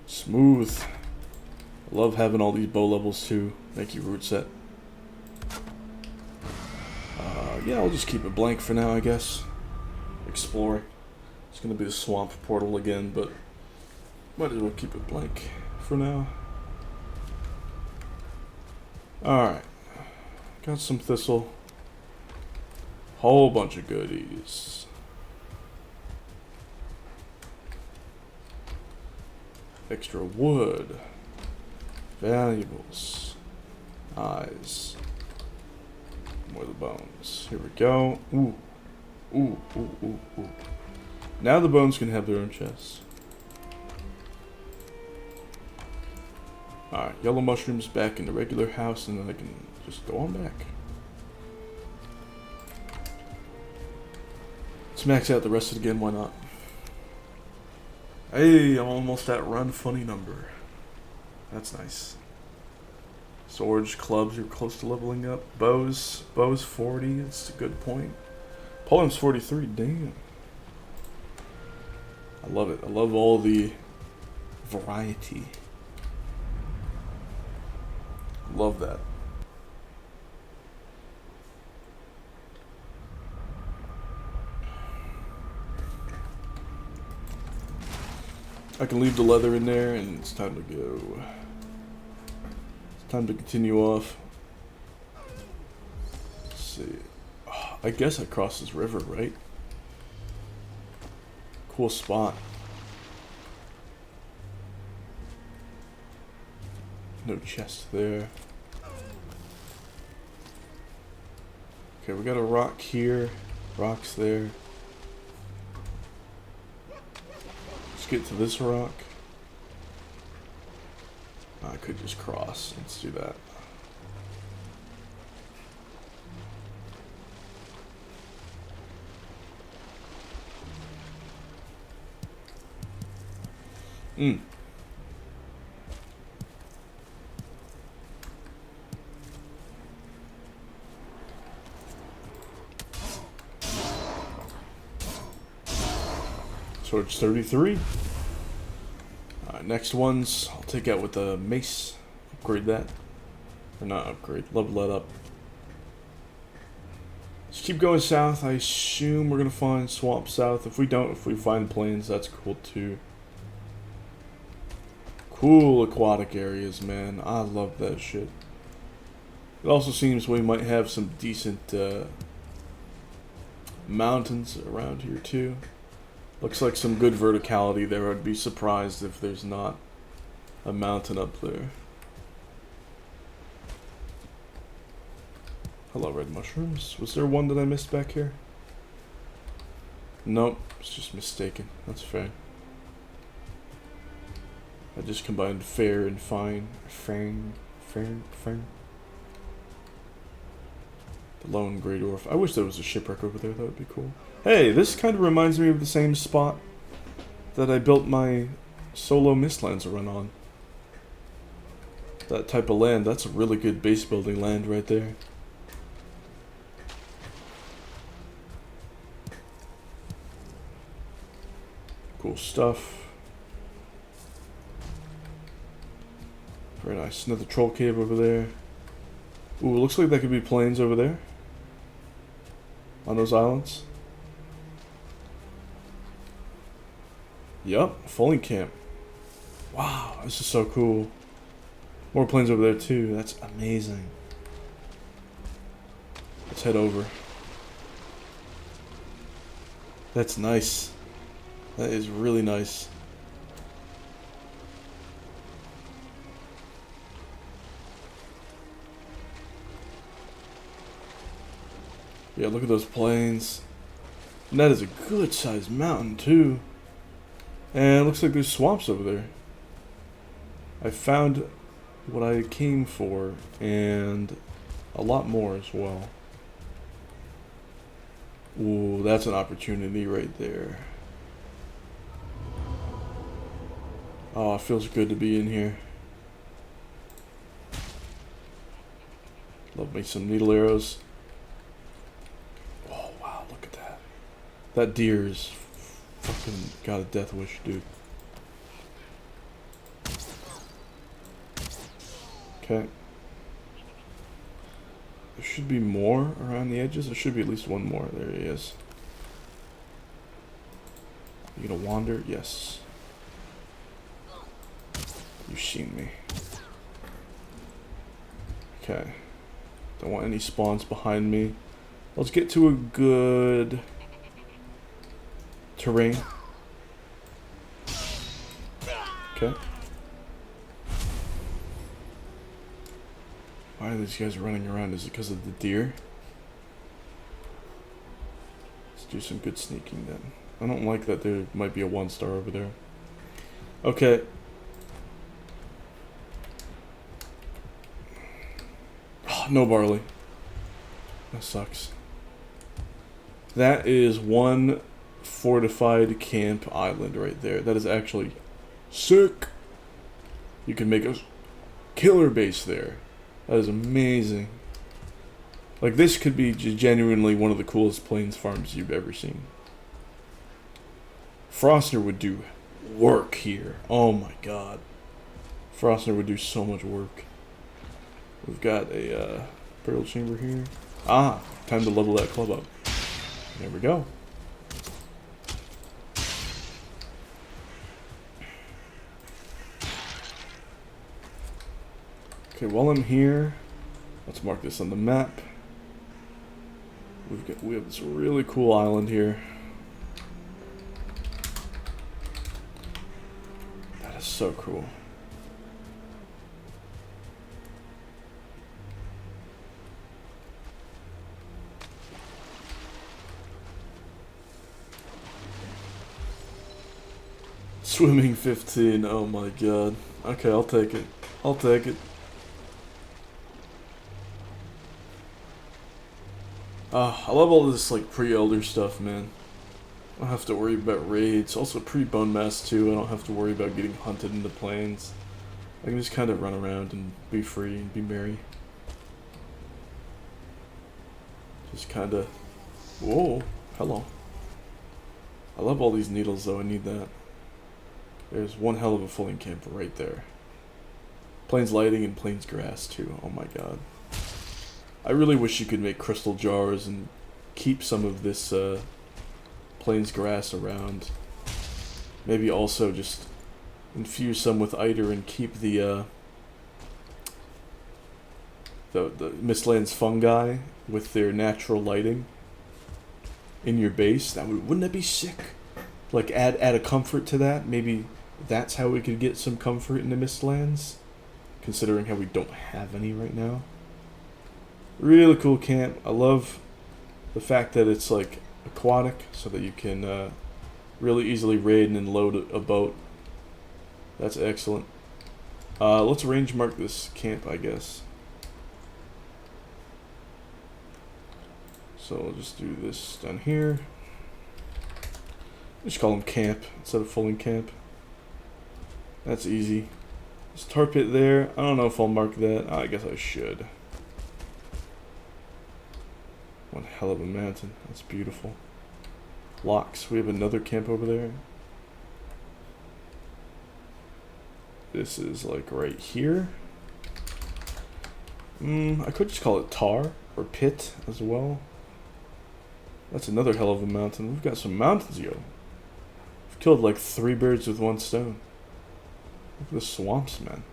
Smooth. I love having all these bow levels too. Thank you, root set. Yeah, I'll just keep it blank for now, I guess. Exploring. It's gonna be the swamp portal again, but might as well keep it blank for now. Alright. Got some thistle. Whole bunch of goodies. Extra wood. Valuables. Eyes. More of the bones. Here we go. Ooh. Ooh, ooh, ooh, ooh. Now the bones can have their own chests. Alright, yellow mushrooms back in the regular house, and then I can just go on back. Let's max out the rest of it again, why not? Hey, I'm almost at run funny number. That's nice. Swords, clubs, you're close to leveling up. Bows 40, it's a good point. Polearm's 43, damn. I love it. I love all the variety. Love that. I can leave the leather in there, and it's time to go. It's time to continue off. Let's see. Oh, I guess I crossed this river, right? Cool spot. No chest there. Okay, we got a rock here. Rocks there. Let's get to this rock. I could just cross. Let's do that. Torch 33. Next ones, I'll take out with the mace. Upgrade that. Or not upgrade, level that up. Let's keep going south. I assume we're going to find swamp south. If we don't, if we find plains, that's cool too. Cool aquatic areas, man. I love that shit. It also seems we might have some decent mountains around here too. Looks like some good verticality there. I'd be surprised if there's not a mountain up there. Hello, red mushrooms. Was there one that I missed back here? Nope, it's just mistaken. That's fair. I just combined fair and fine. Fair. The Lone Grey Dwarf. I wish there was a shipwreck over there. That would be cool. Hey, this kind of reminds me of the same spot that I built my solo Mistlands run on. That type of land. That's a really good base building land right there. Cool stuff. Very nice. Another troll cave over there. Ooh, looks like that could be plains over there. On those islands. Yup, Falling Camp. Wow, this is so cool. More plains over there too. That's amazing. Let's head over. That's nice. That is really nice. Yeah, look at those plains. And that is a good sized mountain too. And it looks like there's swamps over there. I found what I came for and a lot more as well. Ooh, that's an opportunity right there. Oh, it feels good to be in here. Love me some needle arrows. Oh, wow, look at that. That deer is fucking got a death wish, dude. Okay. There should be more around the edges. There should be at least one more. There he is. You gonna wander? Yes. You've seen me. Okay. Don't want any spawns behind me. Let's get to a good terrain. Okay. Why are these guys running around? Is it because of the deer? Let's do some good sneaking then. I don't like that there might be a 1-star over there. Okay. Oh, no barley. That sucks. That is one fortified camp island right there. That is actually sick. You can make a killer base there. That is amazing. Like, this could be genuinely one of the coolest plains farms you've ever seen. Frostner would do work here. Oh my god. Frostner would do so much work. We've got a burial chamber here. Ah, time to level that club up. There we go. Okay, while I'm here, let's mark this on the map. We have this really cool island here. That is so cool. Swimming 15, oh my god. Okay, I'll take it. I'll take it. I love all this like pre-elder stuff, man. I don't have to worry about raids. Also pre-bone mass too. I don't have to worry about getting hunted in the plains. I can just kind of run around and be free and be merry. Just kind of... Whoa, hello. I love all these needles though, I need that. There's one hell of a Falling Camp right there. Plains lighting and plains grass too, oh my god. I really wish you could make crystal jars and keep some of this plains grass around. Maybe also just infuse some with Eider and keep the Mistlands fungi with their natural lighting in your base. Wouldn't that be sick? Like add a comfort to that. Maybe that's how we could get some comfort in the Mistlands, considering how we don't have any right now. Really cool camp. I love the fact that it's like aquatic, so that you can really easily raid and load a boat That's excellent. Let's range mark this camp, I guess. So we'll just do this down here. Just call them camp instead of fulling camp. That's easy. This tar pit there. I don't know if I'll mark that. I guess I should. One hell of a mountain. That's beautiful. Locks. We have another camp over there. This is like right here. I could just call it tar or pit as well. That's another hell of a mountain. We've got some mountains, yo. We've killed like 3 birds with 1 stone. Look at the swamps, man.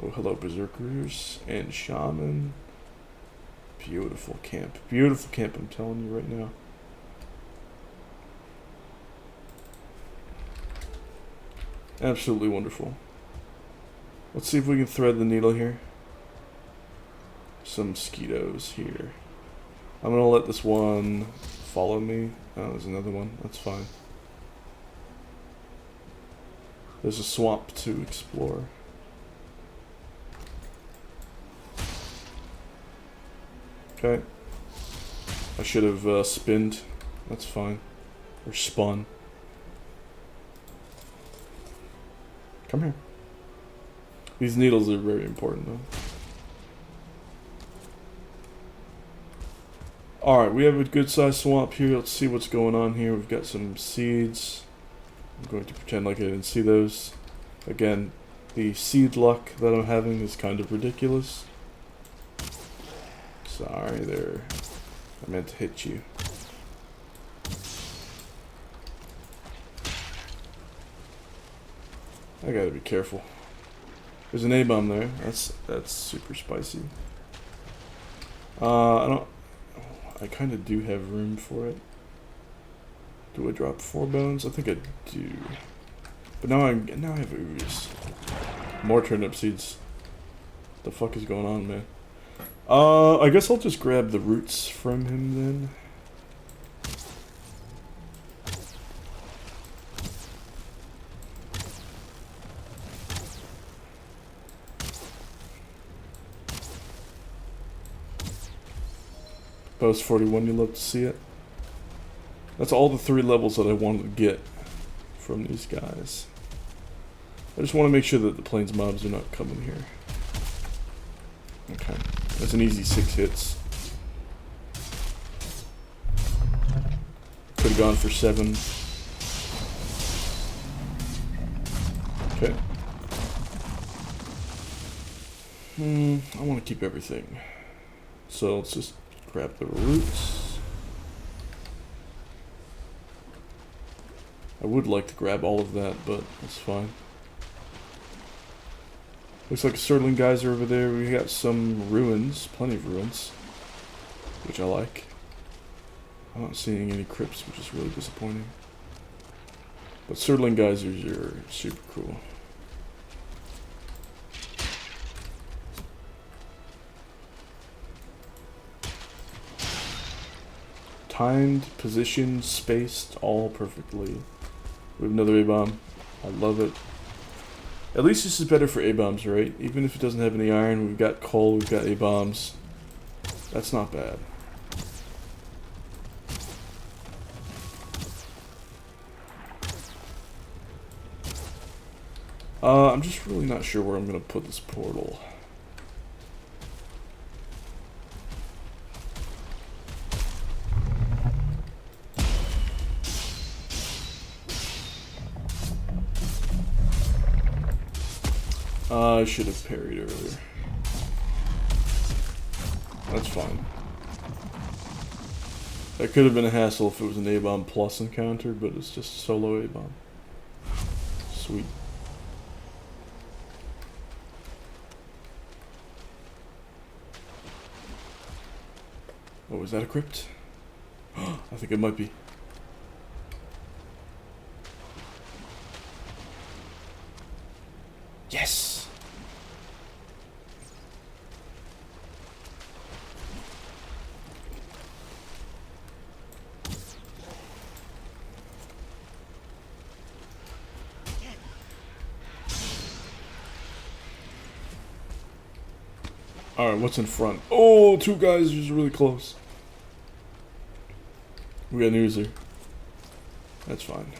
Oh, hello, berserkers and shaman. Beautiful camp. Beautiful camp, I'm telling you right now. Absolutely wonderful. Let's see if we can thread the needle here. Some mosquitoes here. I'm gonna let this one follow me. Oh, there's another one. That's fine. There's a swamp to explore. Okay. I should have spinned. That's fine. Or spun. Come here. These needles are very important though. Alright, we have a good sized swamp here. Let's see what's going on here. We've got some seeds. I'm going to pretend like I didn't see those. Again, the seed luck that I'm having is kind of ridiculous. Sorry there. I meant to hit you. I gotta be careful. There's an A-bomb there. That's super spicy. I kind of do have room for it. Do I drop 4 bones? I think I do. But now I have ooze. More turnip seeds. The fuck is going on, man? I guess I'll just grab the roots from him then. Post 41, you love to see it. That's all the 3 levels that I wanted to get from these guys. I just want to make sure that the plains mobs are not coming here. Okay, that's an easy 6 hits. Could have gone for 7. Okay. I want to keep everything. So let's just grab the roots. I would like to grab all of that, but that's fine. Looks like a Sterling geyser over there. We got some ruins, plenty of ruins, which I like. I'm not seeing any crypts, which is really disappointing. But Sterling geysers are super cool. Timed, positioned, spaced, all perfectly. We have another A-bomb. I love it. At least this is better for A-bombs, right? Even if it doesn't have any iron, we've got coal, we've got A-bombs. That's not bad. I'm just really not sure where I'm gonna put this portal. I should have parried earlier. That's fine. That could have been a hassle if it was an A-bomb plus encounter, but it's just solo A-bomb. Sweet. Oh, is that a crypt? I think it might be. Yes! Alright, what's in front? Oh, two guys just really close. We got an user. That's fine.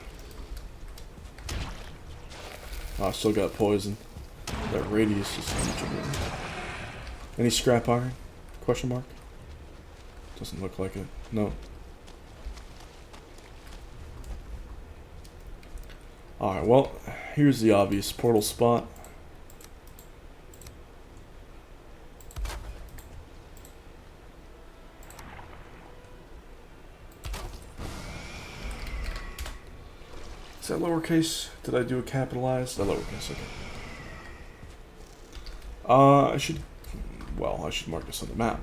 Oh, I still got poison. That radius is huge. Any scrap iron? Question mark? Doesn't look like it. No. Alright, well, here's the obvious portal spot. Is that lowercase? Did I do a capitalized? That lowercase, okay. I should mark this on the map.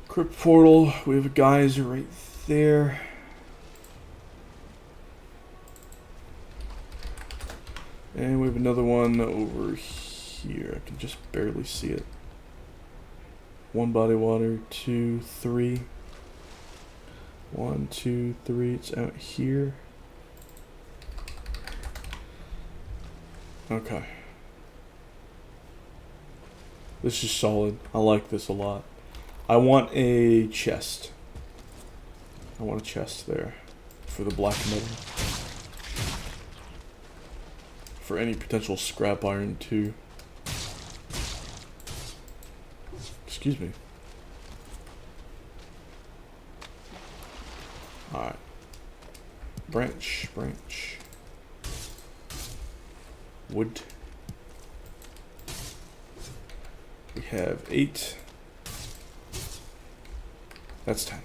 Crypt portal, we have a geyser right there. And we have another one over here. I can just barely see it. One body water, 2, 3. 1, 2, 3. It's out here. Okay. This is solid. I like this a lot. I want a chest. I want a chest there for the black metal. For any potential scrap iron too. Excuse me. Alright. Branch. Wood. We have 8. That's 10.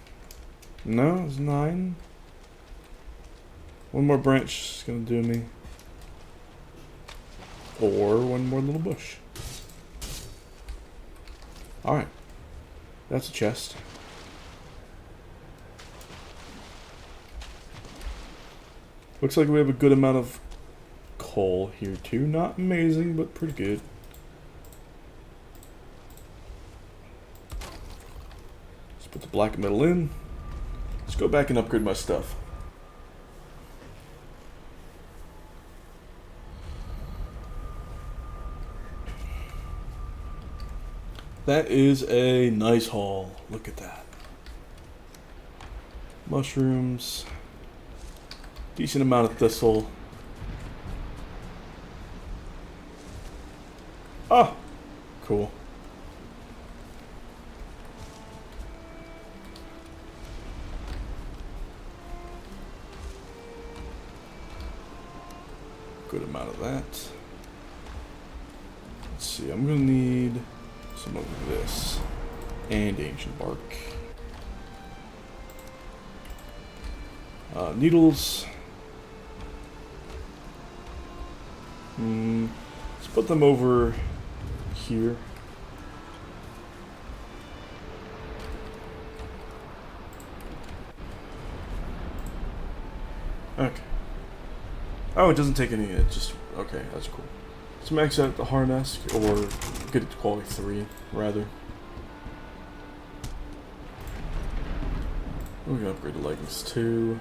No, it's 9. One more branch is gonna do me. Or one more little bush. Alright. That's a chest. Looks like we have a good amount of coal here too. Not amazing, but pretty good. Let's put the black metal in. Let's go back and upgrade my stuff. That is a nice haul. Look at that. Mushrooms. Decent amount of thistle. Oh, cool. Good amount of that. Let's see, I'm gonna need some of this and ancient bark. Needles. Let's put them over here. Okay. Oh, it doesn't take any. It just okay. That's cool. Let's max out the harness, or get it to quality 3 rather. We're gonna upgrade the leggings too.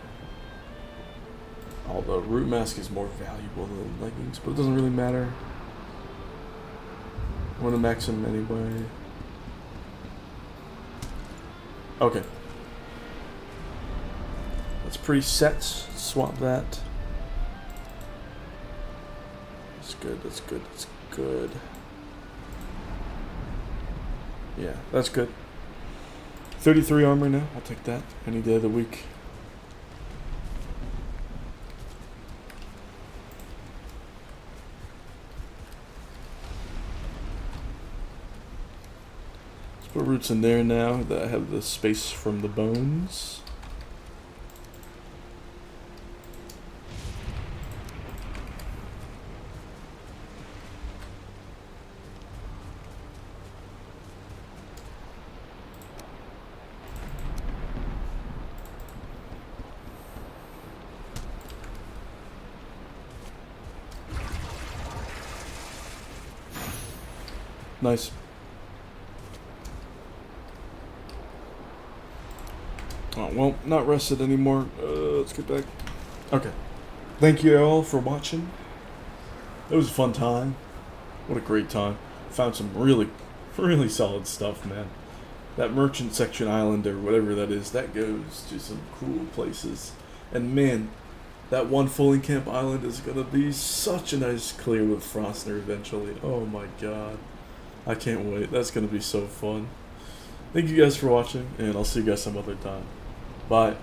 Although root mask is more valuable than leggings, but it doesn't really matter. I want to max them anyway. Okay. That's pretty set. Swap that. That's good, that's good, that's good. Yeah, that's good. 33 armor now. I'll take that any day of the week. Put roots in there now that I have the space from the bones. Nice. Oh, well, not rested anymore. Let's get back. Okay. thank you all for watching. It was a fun time. What a great time. Found some really, really solid stuff, man. That merchant section island or whatever that is, that goes to some cool places. And man, that one fully camp island is gonna be such a nice clear with Frostner eventually. Oh my god. I can't wait. That's gonna be so fun. Thank you guys for watching, and I'll see you guys some other time. Bye.